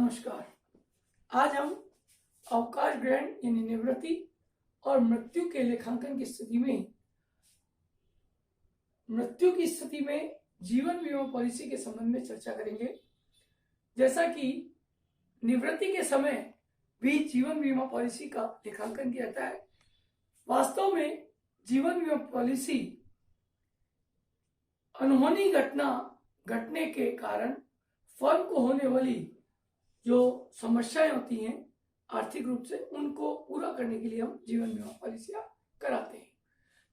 नमस्कार। आज हम अवकाश ग्रहण यानी निवृत्ति और मृत्यु के लेखांकन की स्थिति में जीवन बीमा पॉलिसी के संबंध में चर्चा करेंगे। जैसा कि निवृत्ति के समय भी जीवन बीमा पॉलिसी का लेखांकन किया जाता है। वास्तव में जीवन बीमा पॉलिसी अनहोनी घटना घटने के कारण फर्म को होने वाली जो समस्याएं होती हैं आर्थिक रूप से, उनको पूरा करने के लिए हम जीवन बीमा पॉलिसियां कराते हैं।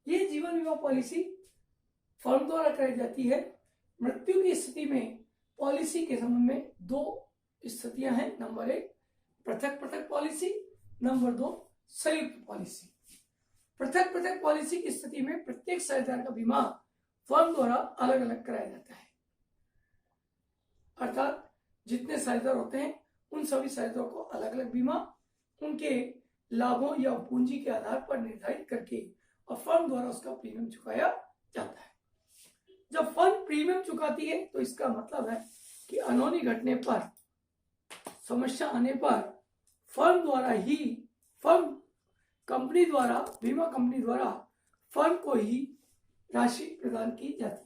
ये जीवन बीमा पॉलिसी फर्म द्वारा कराई जाती है। मृत्यु की स्थिति में पॉलिसी के संबंध में दो स्थितियां हैं। नंबर 1 पृथक पृथक पॉलिसी, नंबर 2 संयुक्त पॉलिसी। पृथक पृथक पॉलिसी की स्थिति में प्रत्येक साझेदार का बीमा फर्म द्वारा अलग अलग कराया जाता है। अर्थात जितने साझेदार होते हैं उन सभी साझेदारों को अलग अलग बीमा उनके लाभों या पूंजी के आधार पर निर्धारित करके और फर्म द्वारा उसका प्रीमियम चुकाया जाता है। जब फर्म प्रीमियम चुकाती है तो इसका मतलब है कि अनहोनी घटने पर, समस्या आने पर बीमा कंपनी द्वारा फर्म को ही राशि प्रदान की जाती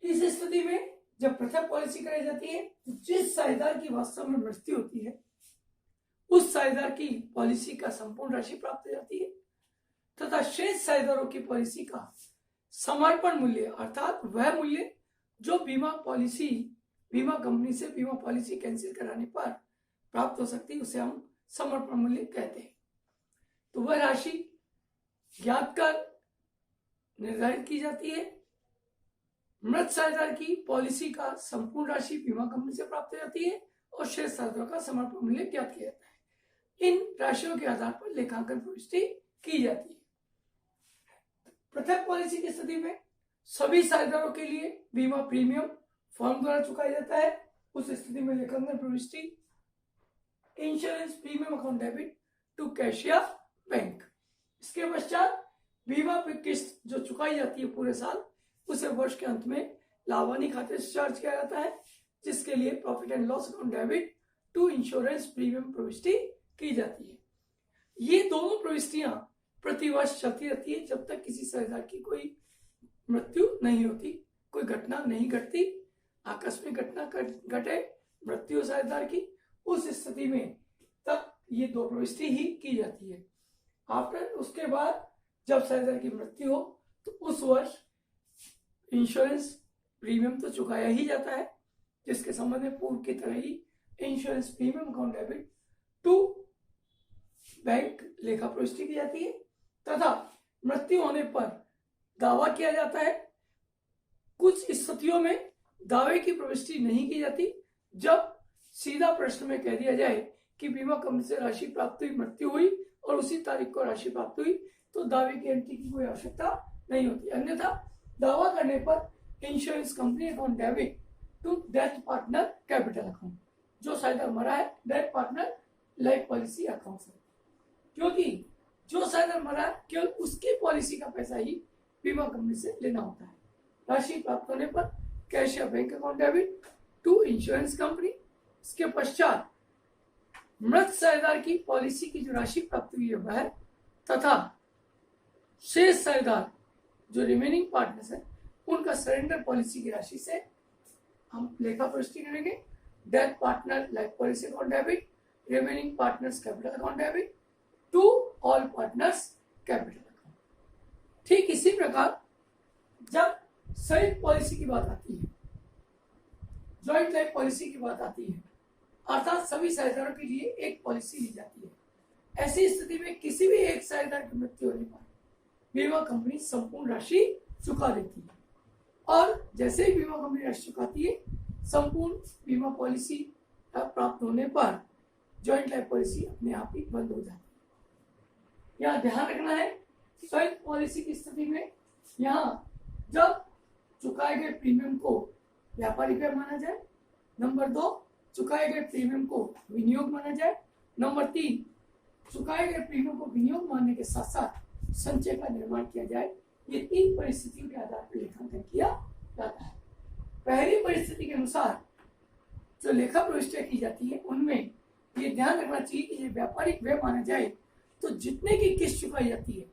है। इस स्थिति में जब पृथक पॉलिसी कराई जाती है तो जिस साझेदार की वास्तव में मृत्यु होती है उस साझेदार की पॉलिसी का संपूर्ण राशि प्राप्त हो जाती है तथा शेष साझेदारों की पॉलिसी का समर्पण मूल्य, अर्थात वह मूल्य जो बीमा कंपनी से बीमा पॉलिसी कैंसिल कराने पर प्राप्त हो सकती है, उसे हम समर्पण मूल्य कहते हैं। तो वह राशि ज्ञात कर निर्धारित की जाती है। मृत साझेदार की पॉलिसी का संपूर्ण राशि बीमा कंपनी से प्राप्त हो जाती है और शेष साझेदारों का समर्पण मूल्य ज्ञात किया जाता है। इन राशियों के आधार पर लेखांकन प्रविष्टि की जाती है। पृथक पॉलिसी की स्थिति में सभी साझेदारों के लिए बीमा प्रीमियम फर्म द्वारा चुकाया जाता है। उस स्थिति में लेखांकन प्रविष्टि insurance premium account debit to कैशिया बैंक। इसके पश्चात बीमा किस्त जो चुकाई जाती है पूरे साल, उसे वर्ष के अंत में लाभानी खाते से चार्ज किया जाता है, जिसके लिए profit and loss account debit to insurance premium प्रविष्टि की जाती है। ये दोनों प्रविष्टियां प्रति वर्ष चलती रहती है जब तक किसी साझेदार की कोई मृत्यु नहीं होती, कोई घटना नहीं घटती, आकस्मिक घटना घटे, मृत्यु साझेदार की, उस स्थिति में तक ये दो प्रविष्टि ही की जाती है। उसके बाद जब साझेदार की मृत्यु हो तो उस वर्ष इंश्योरेंस प्रीमियम तो चुकाया ही जाता है, जिसके संबंध में पूर्व की तरह ही insurance premium account debit to bank लेखा प्रविष्टि की जाती है तथा मृत्यु होने पर दावा किया जाता है। कुछ स्थितियों में दावे की प्रविष्टि नहीं की जाती। जब सीधा प्रश्न में कह दिया जाए कि बीमा कंपनी से राशि प्राप्त हुई, मृत्यु हुई और उसी तारीख को राशि प्राप्त हुई, तो दावे की एंट्री की कोई आवश्यकता नहीं होती। अन्यथा दावा करने पर insurance company account debit to death partner capital account, जो साझेदार मरा है death partner life policy account से, क्योंकि जो साझेदार मरा है केवल उसकी पॉलिसी का पैसा ही बीमा कंपनी से लेना होता है। राशि प्राप्त होने पर कैश या bank account debit to insurance company. इसके पश्चात मृत साझेदार की पॉलिसी की जो राशि प्राप्त हुई है वह तथा शेष साझेदार जो रिमेनिंग पार्टनर्स है उनका सरेंडर पॉलिसी की राशि से हम लेखा प्रविष्टि करेंगे। Death partner life policy account debit, remaining partners capital account debit to all partners capital account. ठीक इसी प्रकार जब संयुक्त पॉलिसी की बात आती है, जॉइंट लाइफ पॉलिसी की बात आती है, अर्थात सभी साझेदारों के लिए एक पॉलिसी ली जाती है। ऐसी स्थिति में किसी भी एक साझेदार की मृत्यु होने पर बीमा कंपनी संपूर्ण राशि चुका देती है और जैसे ही बीमा कंपनी राशि चुकाती है, संपूर्ण बीमा पॉलिसी प्राप्त होने पर जॉइंट लाइफ पॉलिसी अपने आप ही बंद हो जाती है। यहाँ ध्यान रखना है कि संयुक्त पॉलिसी की स्थिति में यहाँ जब चुकाए गए प्रीमियम को व्यापारिक व्यय माना जाए, नंबर 2 चुकाए गए प्रीमियम को विनियोग माना जाए, नंबर 3 चुकाए गए प्रीमियम को विनियोग मानने के साथ साथ संचय का निर्माण किया जाए। ये 3 परिस्थितियों के आधार पर लेखांकन किया जाता है। पहली परिस्थिति के अनुसार जो लेखा प्रविष्टियां की जाती है उनमें ये ध्यान रखना चाहिए कि ये व्यापारिक व्यय माना जाए तो जितने की किस्त चुकाई जाती है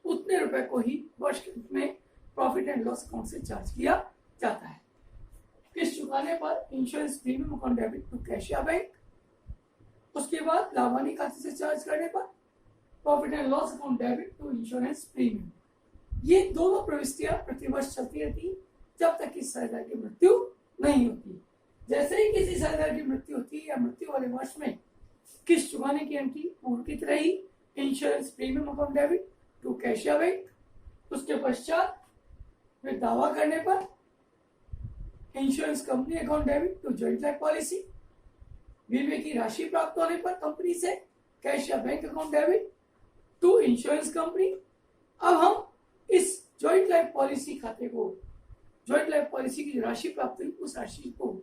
उतने रुपए को ही वर्ष के अंत में प्रॉफिट एंड लॉस अकाउंट से चार्ज किया जाता है। किस्त चुकाने पर insurance premium account debit to कैशिया बैंक, उसके बाद लाभानी खाते से चार्ज करने पर profit and loss account debit to insurance premium. ये दोनों प्रविष्टियां प्रतिवर्ष चलती रहती है जब तक इस साझेदार की मृत्यु नहीं होती। जैसे ही किसी साझेदार की मृत्यु होती है या मृत्यु वाले वर्ष में किस्त चुकाने की एंट्री पूर्व की तरह ही insurance premium account debit to कैशिया बैंक, उसके पश्चात में दावा करने पर insurance company account debit to joint life policy, बीमे की राशि प्राप्त होने पर कंपनी से कैशिया bank account debit to insurance company. अब हम इस जॉइंट लाइफ पॉलिसी खाते को, जॉइंट लाइफ पॉलिसी की जो राशि प्राप्त हुई उस राशि को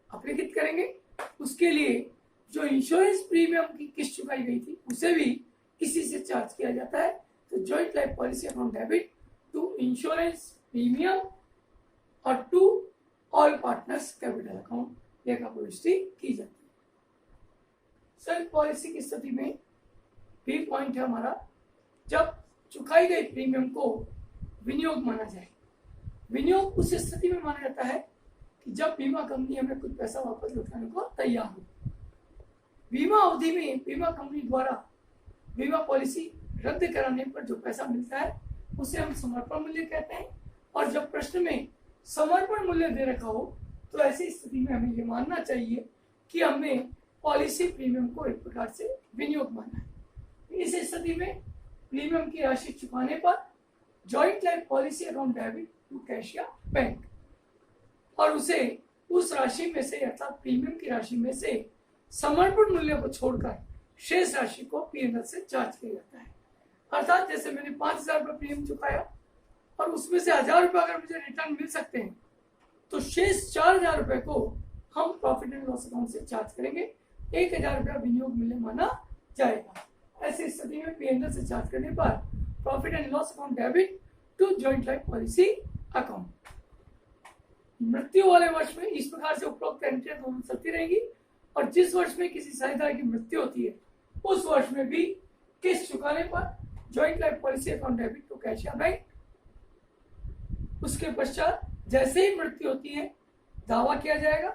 अपलिखित करेंगे। उसके लिए जो इंश्योरेंस प्रीमियम की किस्त चुकाई गई थी उसे भी इसी से चार्ज किया जाता है। तो joint life policy account debit to insurance premium और to all partners capital account लेखा प्रविष्टि की जाती है। संयुक्त पॉलिसी की स्थिति में भी पॉइंट है हमारा, जब चुकाई गई प्रीमियम को विनियोग माना जाए। विनियोग उस स्थिति में माना जाता है कि जब बीमा कंपनी हमें कुछ पैसा वापस लौटाने को तैयार हो। बीमा अवधि में बीमा कंपनी द्वारा बीमा पॉलिसी रद्द कराने पर जो पैसा मिलता है उसे हम समर्पण मूल्य कहते हैं। और जब प्रश्न में समर्पण मूल्य दे रखा हो तो ऐसी स्थिति में हमें ये मानना चाहिए कि हमने पॉलिसी प्रीमियम को एक प्रकार से विनियोग माना है। इस स्थिति में प्रीमियम की राशि चुकाने पर joint life policy account debit to कैशिया बैंक और उसे उस राशि में से अर्थात प्रीमियम की राशि में से समर्पण मूल्य को छोड़कर शेष राशि को पीएनएल से चार्ज किया जाता है। अर्थात जैसे मैंने 5,000 रुपये प्रीमियम चुकाया और उसमें से 1,000 रुपये अगर मुझे रिटर्न मिल सकते हैं तो शेष 4,000 रुपये को हम प्रॉफिट एंड लॉस अकाउंट से चार्ज करेंगे। 1,000 रुपया विनियोग मूल्य माना जाएगा। ऐसी स्थिति में पीएनएल से चार्ज करने पर profit and loss account debit to joint life policy account. मृत्यु वाले वर्ष में इस प्रकार से उपरोक्त एंट्रियां दोनों चलती रहेंगी और जिस वर्ष में किसी साझेदार की मृत्यु होती है उस वर्ष में भी किस्त चुकाने पर joint life policy account debit to कैशिया बैंक, उसके पश्चात जैसे ही मृत्यु होती है दावा किया जाएगा।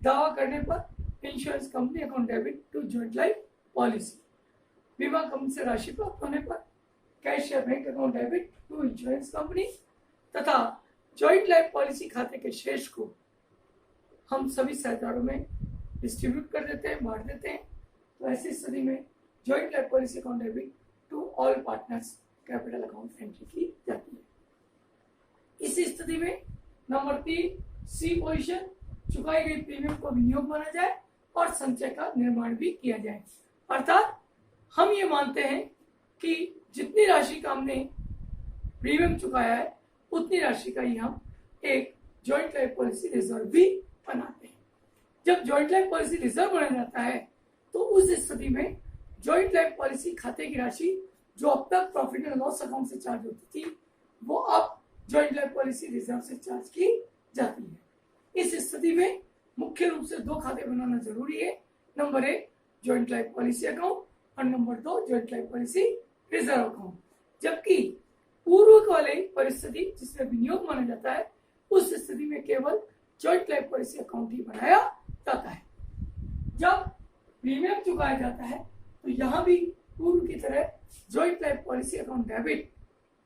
दावा करने पर insurance company account debit to joint life policy, बीमा कंपनी से राशि प्राप्त होने पर कैशिया bank account debit to insurance company तथा जॉइंट लाइफ पॉलिसी खाते के शेष को हम सभी साझेदारों में डिस्ट्रीब्यूट कर देते हैं, बांट देते हैं। तो ऐसी स्थिति में joint life policy account debit to all partners capital account entry की जाती है। इस स्थिति में नंबर 3 सी पोजीशन, चुकाई गई प्रीमियम को विनियोग माना जाए और संचय का निर्माण भी किया जाए। अर्थात हम ये मानते हैं कि जितनी राशि का हमने प्रीमियम चुकाया है उतनी राशि का ही हम एक जॉइंट लाइफ पॉलिसी रिजर्व भी बनाते हैं। जब जॉइंट लाइफ पॉलिसी रिजर्व बना जाता है तो उस स्थिति में जॉइंट लाइफ पॉलिसी खाते की राशि जो अब तक प्रॉफिट एंड लॉस अकाउंट से चार्ज होती थी वो अब जॉइंट लाइफ पॉलिसी रिजर्व से चार्ज की जाती है। इस स्थिति में मुख्य रूप से 2 खाते बनाना जरूरी है। Number 1 joint life policy account और number 2 joint life policy reserve account. जबकि पूर्व वाले परिस्थिति जिसमें विनियोग माना जाता है उस स्थिति में केवल जॉइंट लाइफ पॉलिसी अकाउंट ही बनाया जाता है। जब प्रीमियम चुकाया जाता है तो यहाँ भी पूर्व की तरह joint life policy account debit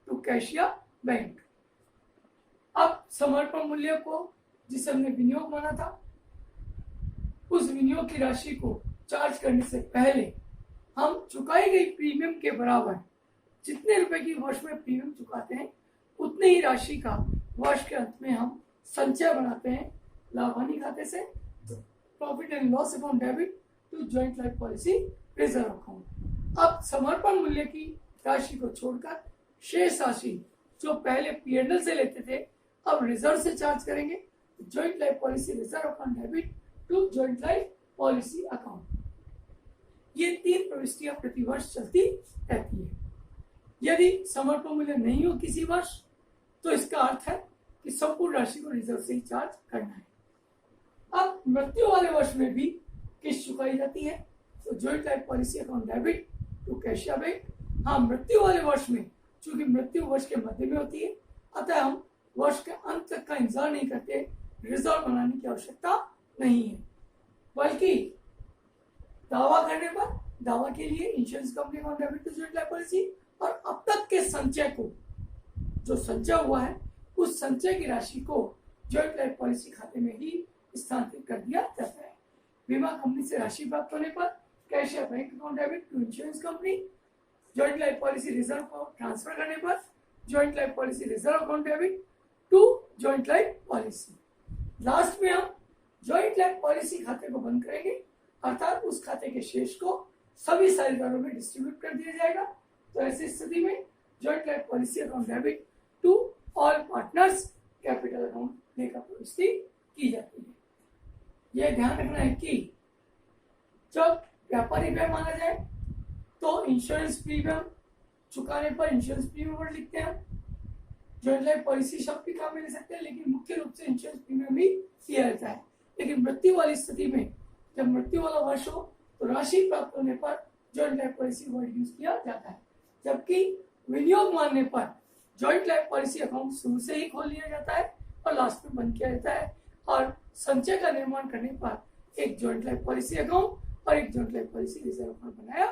to कैशिया बैंक। अब समर्पण मूल्य को जिसे हमने विनियोग माना था उस विनियोग की राशि को चार्ज करने से पहले हम चुकाई गई प्रीमियम के बराबर जितने रुपए की वर्ष में प्रीमियम चुकाते हैं उतने ही राशि का वर्ष के अंत में हम संचय बनाते हैं लाभानी खाते से profit and loss account debit to joint life policy reserve account. अब समर्पण मूल्य की राशि को छोड़कर शेष राशि जो पहले पीएनएल से लेते थे अब रिजर्व से चार्ज करेंगे। Joint life policy reserve account debit to joint life policy account. ये 3 प्रविष्टियां प्रतिवर्ष चलती रहती है। यदि समर्पण मूल्य नहीं हो किसी वर्ष तो इसका अर्थ है कि संपूर्ण राशि को रिजर्व से ही चार्ज करना है। अब मृत्यु वाले वर्ष में भी किस्त चुकाई जाती है। तो joint life policy account debit to कैशिया बैंक। हाँ, मृत्यु वाले वर्ष में, चूंकि मृत्यु वर्ष के मध्य में होती है, अतः हम वर्ष के अंत तक का इंतजार नहीं करते, रिजर्व बनाने की आवश्यकता नहीं है, बल्कि दावा करने पर दावा के लिए insurance company account debit to joint life policy, और अब तक के संचय को, जो संचय हुआ है, उस संचय की राशि को जॉइंट लाइफ पॉलिसी खाते में ही स्थानांतरित कर दिया जाता है। बीमा कंपनी से राशि प्राप्त होने पर कैश या bank account debit to insurance company. Joint life policy reserve को ट्रांसफर करने पर joint life policy reserve account debit to joint life policy. Last में हम जॉइंट लाइफ पॉलिसी खाते को बंद करेंगे, अर्थात उस खाते के शेष को सभी साझेदारों में डिस्ट्रीब्यूट कर दिया जाएगा। तो ऐसी स्थिति में joint life policy account debit to all partners capital account देने का प्रवृत्ति की जाती है। यह ध्यान रखना है कि जब व्यापारी व्यय माना जाए तो इंश्योरेंस प्रीमियम चुकाने पर इंश्योरेंस प्रीमियम वर्ड लिखते हैं। जॉइंट लाइफ पॉलिसी शब्द भी काम में ले सकते हैं, लेकिन मुख्य रूप से इंश्योरेंस प्रीमियम ही किया जाता है। लेकिन मृत्यु वाली स्थिति में, जब मृत्यु वाला वर्ष हो, तो राशि प्राप्त होने पर joint life policy word use किया जाता है, जबकि विनियोग मानने पर जॉइंट लाइफ पॉलिसी अकाउंट शुरू से ही खोल लिया जाता है और लास्ट में बंद किया जाता है, और संचय का निर्माण करने पर एक जॉइंट लाइफ पॉलिसी अकाउंट और एक joint life policy reserve account बनाया